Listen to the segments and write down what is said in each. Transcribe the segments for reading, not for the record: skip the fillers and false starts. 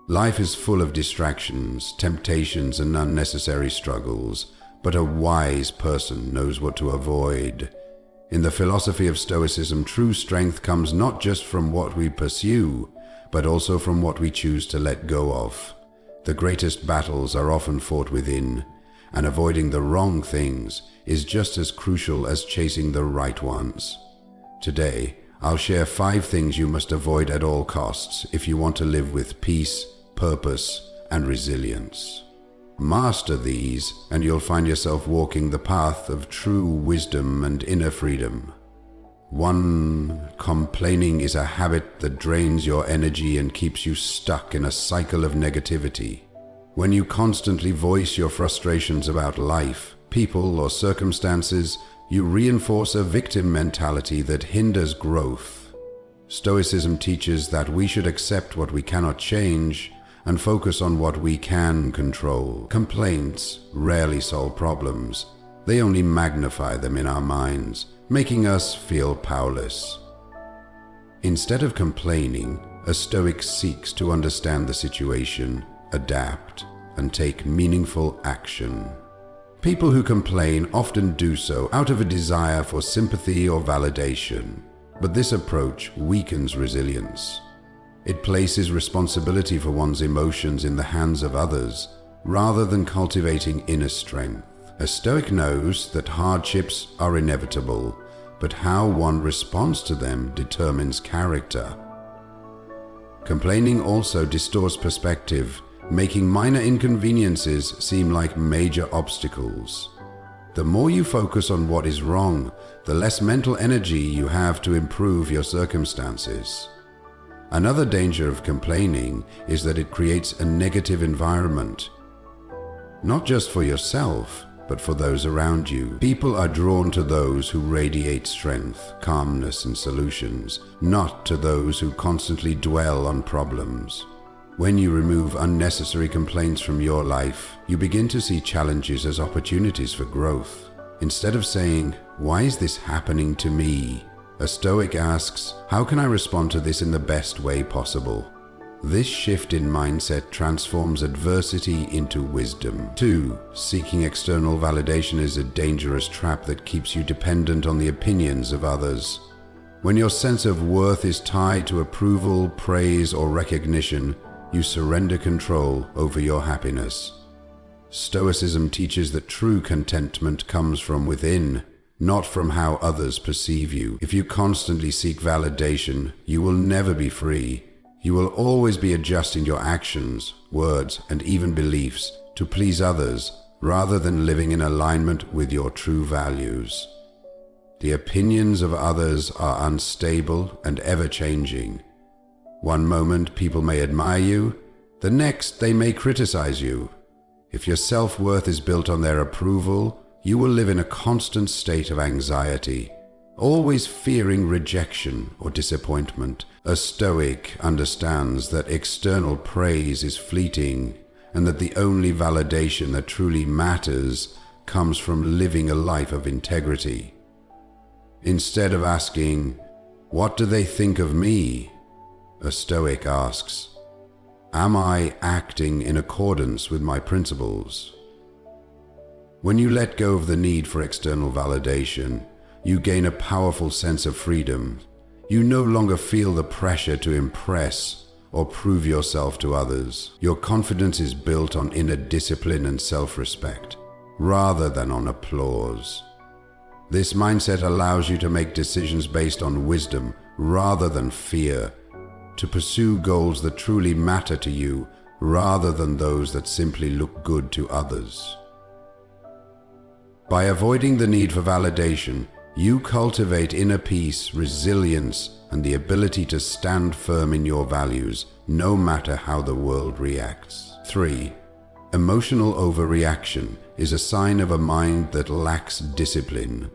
Life is full of distractions, temptations, and unnecessary struggles, but a wise person knows what to avoid. In the philosophy of Stoicism, true strength comes not just from what we pursue, but also from what we choose to let go of. The greatest battles are often fought within, and avoiding the wrong things is just as crucial as chasing the right ones. Today, I'll share 5 things you must avoid at all costs if you want to live with peace, purpose, and resilience. Master these, and you'll find yourself walking the path of true wisdom and inner freedom. 1. Complaining is a habit that drains your energy and keeps you stuck in a cycle of negativity. When you constantly voice your frustrations about life, people, or circumstances, you reinforce a victim mentality that hinders growth. Stoicism teaches that we should accept what we cannot change and focus on what we can control. Complaints rarely solve problems. They only magnify them in our minds, making us feel powerless. Instead of complaining, a Stoic seeks to understand the situation, adapt, and take meaningful action. People who complain often do so out of a desire for sympathy or validation, but this approach weakens resilience. It places responsibility for one's emotions in the hands of others, rather than cultivating inner strength. A Stoic knows that hardships are inevitable, but how one responds to them determines character. Complaining also distorts perspective, making minor inconveniences seem like major obstacles. The more you focus on what is wrong, the less mental energy you have to improve your circumstances. Another danger of complaining is that it creates a negative environment, not just for yourself, but for those around you. People are drawn to those who radiate strength, calmness, and solutions, not to those who constantly dwell on problems. When you remove unnecessary complaints from your life, you begin to see challenges as opportunities for growth. Instead of saying, "Why is this happening to me?" a Stoic asks, "How can I respond to this in the best way possible?" This shift in mindset transforms adversity into wisdom. 2. Seeking external validation is a dangerous trap that keeps you dependent on the opinions of others. When your sense of worth is tied to approval, praise, or recognition, you surrender control over your happiness. Stoicism teaches that true contentment comes from within, not from how others perceive you. If you constantly seek validation, you will never be free. You will always be adjusting your actions, words, and even beliefs to please others, rather than living in alignment with your true values. The opinions of others are unstable and ever-changing. One moment people may admire you, the next they may criticize you. If your self-worth is built on their approval, you will live in a constant state of anxiety, always fearing rejection or disappointment. A Stoic understands that external praise is fleeting and that the only validation that truly matters comes from living a life of integrity. Instead of asking, "What do they think of me?" a Stoic asks, "Am I acting in accordance with my principles?" When you let go of the need for external validation, you gain a powerful sense of freedom. You no longer feel the pressure to impress or prove yourself to others. Your confidence is built on inner discipline and self-respect, rather than on applause. This mindset allows you to make decisions based on wisdom rather than fear, to pursue goals that truly matter to you rather than those that simply look good to others. By avoiding the need for validation, you cultivate inner peace, resilience, and the ability to stand firm in your values, no matter how the world reacts. 3. Emotional overreaction is a sign of a mind that lacks discipline.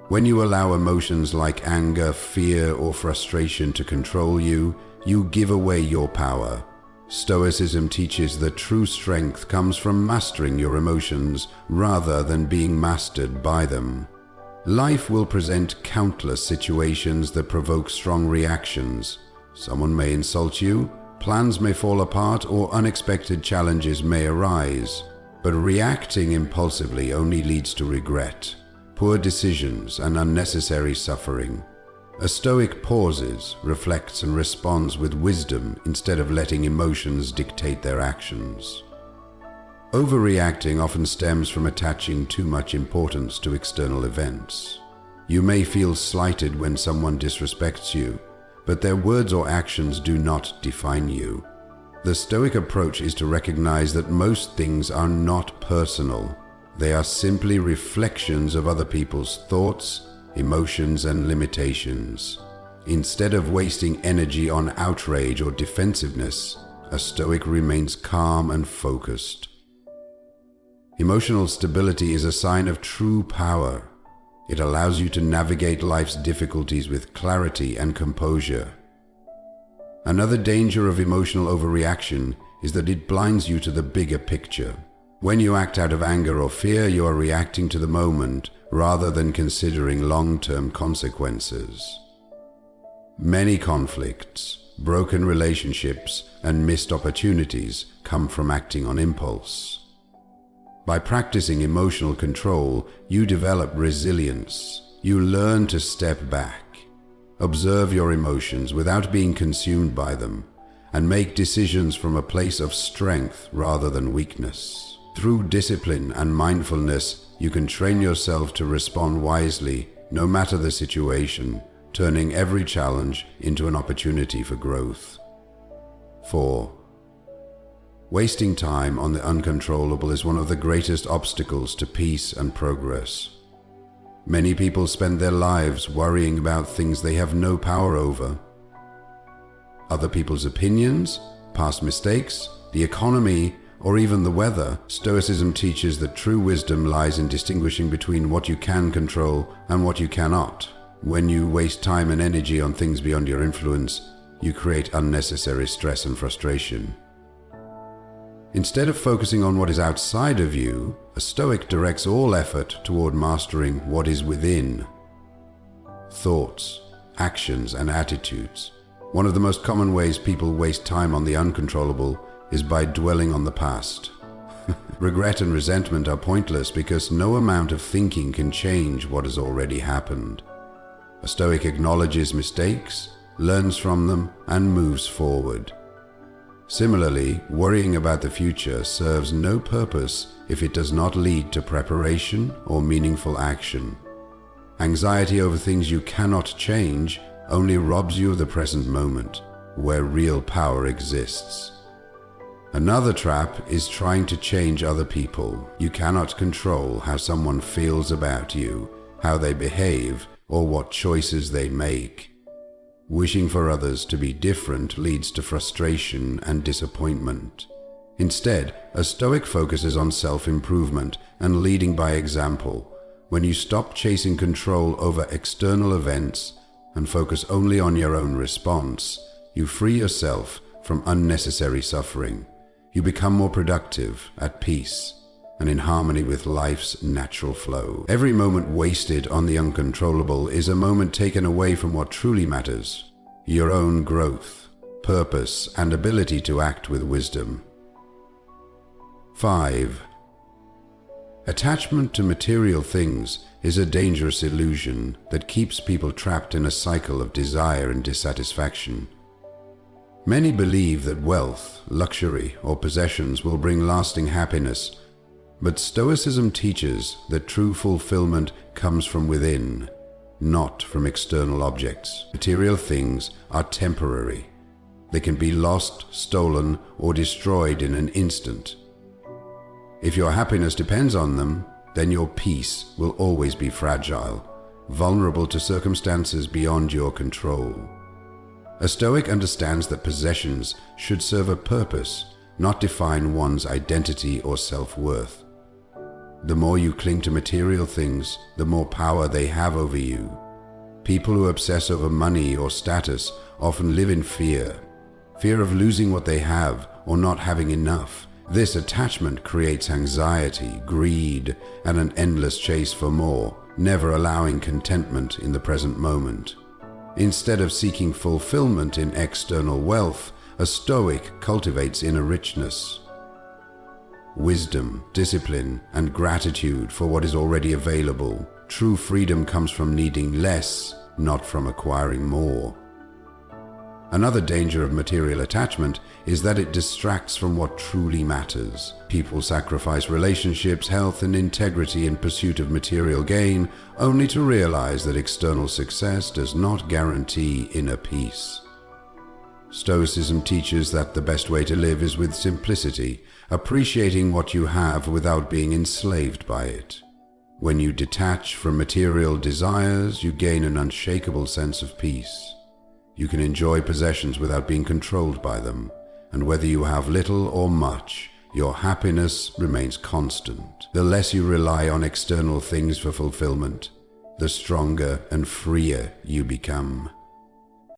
When you allow emotions like anger, fear, or frustration to control you, you give away your power. Stoicism teaches that true strength comes from mastering your emotions rather than being mastered by them. Life will present countless situations that provoke strong reactions. Someone may insult you, Plans may fall apart or unexpected challenges may arise, but reacting impulsively only leads to regret, poor decisions, and unnecessary suffering. A Stoic pauses, reflects, and responds with wisdom instead of letting emotions dictate their actions. Overreacting often stems from attaching too much importance to external events. You may feel slighted when someone disrespects you, but their words or actions do not define you. The Stoic approach is to recognize that most things are not personal. They are simply reflections of other people's thoughts, emotions, and limitations. Instead of wasting energy on outrage or defensiveness, a Stoic remains calm and focused. Emotional stability is a sign of true power. It allows you to navigate life's difficulties with clarity and composure. Another danger of emotional overreaction is that it blinds you to the bigger picture. When you act out of anger or fear, you are reacting to the moment rather than considering long-term consequences. Many conflicts, broken relationships, and missed opportunities come from acting on impulse. By practicing emotional control, you develop resilience. You learn to step back, observe your emotions without being consumed by them, and make decisions from a place of strength rather than weakness. Through discipline and mindfulness, you can train yourself to respond wisely, no matter the situation, turning every challenge into an opportunity for growth. 4. Wasting time on the uncontrollable is one of the greatest obstacles to peace and progress. Many people spend their lives worrying about things they have no power over. Other people's opinions, past mistakes, the economy, or even the weather. Stoicism teaches that true wisdom lies in distinguishing between what you can control and what you cannot. When you waste time and energy on things beyond your influence, you create unnecessary stress and frustration. Instead of focusing on what is outside of you, a Stoic directs all effort toward mastering what is within. Thoughts, actions, and attitudes. One of the most common ways people waste time on the uncontrollable is by dwelling on the past. Regret and resentment are pointless because no amount of thinking can change what has already happened. A Stoic acknowledges mistakes, learns from them, and moves forward. Similarly, worrying about the future serves no purpose if it does not lead to preparation or meaningful action. Anxiety over things you cannot change only robs you of the present moment, where real power exists. Another trap is trying to change other people. You cannot control how someone feels about you, how they behave, or what choices they make. Wishing for others to be different leads to frustration and disappointment. Instead, a Stoic focuses on self-improvement and leading by example. When you stop chasing control over external events and focus only on your own response, you free yourself from unnecessary suffering. You become more productive, at peace, and in harmony with life's natural flow. Every moment wasted on the uncontrollable is a moment taken away from what truly matters: your own growth, purpose, and ability to act with wisdom. 5. Attachment to material things is a dangerous illusion that keeps people trapped in a cycle of desire and dissatisfaction. Many believe that wealth, luxury, or possessions will bring lasting happiness, but Stoicism teaches that true fulfillment comes from within, not from external objects. Material things are temporary. They can be lost, stolen, or destroyed in an instant. If your happiness depends on them, then your peace will always be fragile, vulnerable to circumstances beyond your control. A Stoic understands that possessions should serve a purpose, not define one's identity or self-worth. The more you cling to material things, the more power they have over you. People who obsess over money or status often live in fear of losing what they have or not having enough. This attachment creates anxiety, greed, and an endless chase for more, never allowing contentment in the present moment. Instead of seeking fulfillment in external wealth, A Stoic cultivates inner richness, wisdom, discipline, and gratitude for what is already available. True freedom comes from needing less, not from acquiring more. Another danger of material attachment is that it distracts from what truly matters. People sacrifice relationships, health, and integrity in pursuit of material gain, only to realize that external success does not guarantee inner peace. Stoicism teaches that the best way to live is with simplicity, appreciating what you have without being enslaved by it. When you detach from material desires, you gain an unshakable sense of peace. You can enjoy possessions without being controlled by them, and whether you have little or much, your happiness remains constant. The less you rely on external things for fulfillment, the stronger and freer you become.